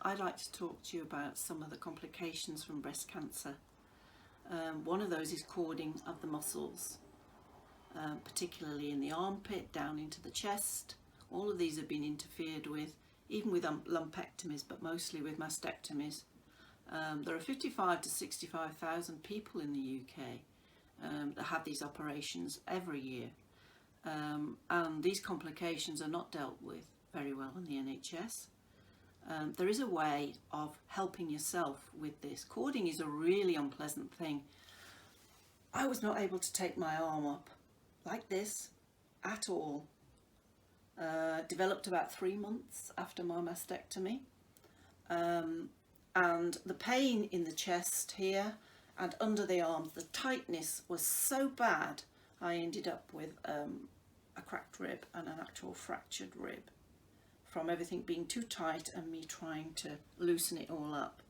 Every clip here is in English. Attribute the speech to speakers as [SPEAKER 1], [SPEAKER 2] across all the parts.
[SPEAKER 1] I'd like to talk to you about some of the complications from breast cancer. One of those is cording of the muscles, particularly in the armpit, down into the chest. All of these have been interfered with, even with lumpectomies, but mostly with mastectomies. There are 55 to 65,000 people in the UK that have these operations every year. And these complications are not dealt with very well in the NHS. There is a way of helping yourself with this. Cording is a really unpleasant thing. I was not able to take my arm up like this at all. Developed about 3 months after my mastectomy. And the pain in the chest here and under the arms, the tightness was so bad, I ended up with a cracked rib and an actual fractured rib from everything being too tight and me trying to loosen it all up.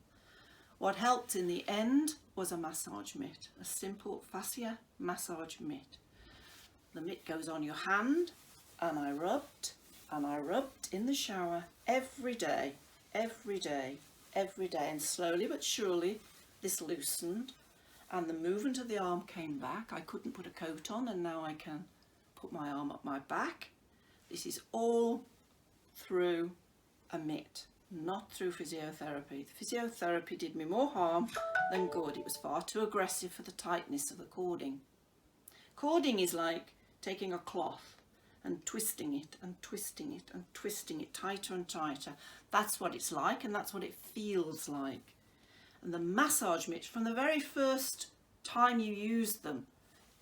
[SPEAKER 1] What helped in the end was a massage mitt, a simple fascia massage mitt. The mitt goes on your hand, and I rubbed in the shower every day, and slowly but surely this loosened and the movement of the arm came back. I couldn't put a coat on, and now I can put my arm up my back. This is all through a mitt, not through physiotherapy. The physiotherapy did me more harm than good. It was far too aggressive for the tightness of the cording. Cording is like taking a cloth and twisting it and twisting it and twisting it tighter and tighter. That's what it's like, and that's what it feels like. And the massage mitts, from the very first time you use them,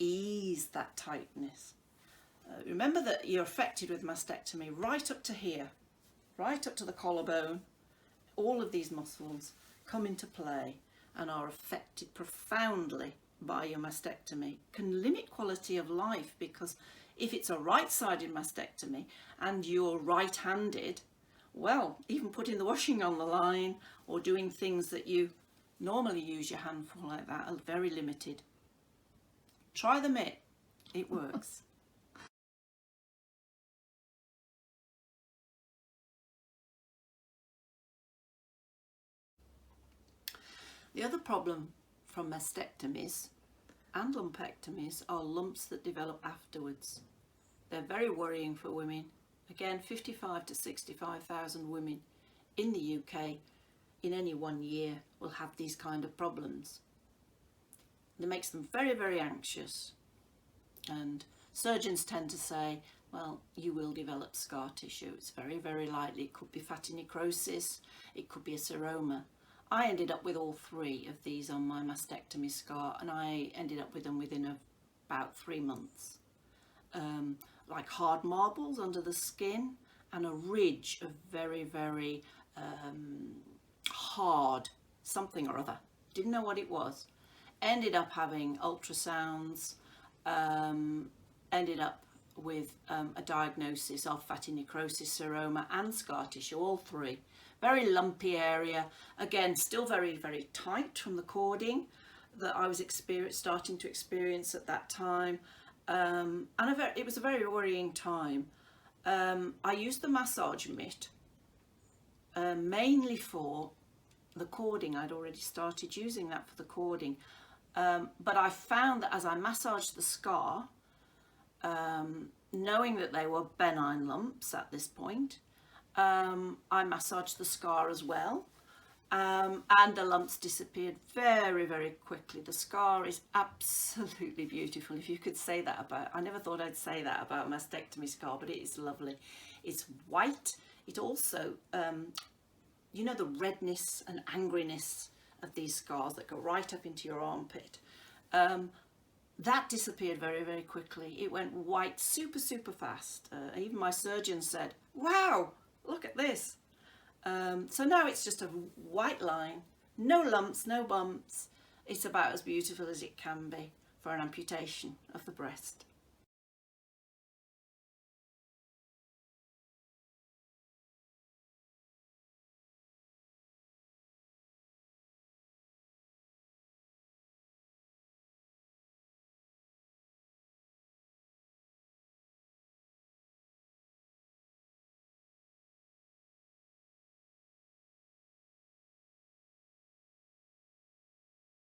[SPEAKER 1] ease that tightness. Remember that you're affected with mastectomy right up to here, right up to the collarbone. All of these muscles come into play and are affected profoundly by your mastectomy. Can limit quality of life, because if it's a right-sided mastectomy and you're right-handed, well, even putting the washing on the line or doing things that you normally use your hand for like that are very limited. Try the mitt, it works. The other problem from mastectomies and lumpectomies are lumps that develop afterwards. They're very worrying for women. Again, 55 to 65,000 women in the UK in any 1 year will have these kind of problems. It makes them very, very anxious. And surgeons tend to say, well, you will develop scar tissue. It's very, very likely. It could be fatty necrosis. It could be a seroma. I ended up with all 3 of these on my mastectomy scar, and I ended up with them within about 3 months. Like hard marbles under the skin and a ridge of very, very hard something or other. Didn't know what it was. Ended up having ultrasounds, ended up with a diagnosis of fatty necrosis, seroma and scar tissue, all 3. Very lumpy area, again still very, very tight from the cording that I was starting to experience at that time. And it was a very worrying time. I used the massage mitt mainly for the cording. I'd already started using that for the cording, but I found that as I massaged the scar, knowing that they were benign lumps at this point, I massaged the scar as well, and the lumps disappeared very, very quickly. The scar is absolutely beautiful. If you could say that about, I never thought I'd say that about a mastectomy scar, but it is lovely. It's white. It also, you know, the redness and angriness of these scars that go right up into your armpit. That disappeared very, very quickly. It went white super, super fast. Even my surgeon said, wow, look at this. So now it's just a white line, no lumps, no bumps. It's about as beautiful as it can be for an amputation of the breast.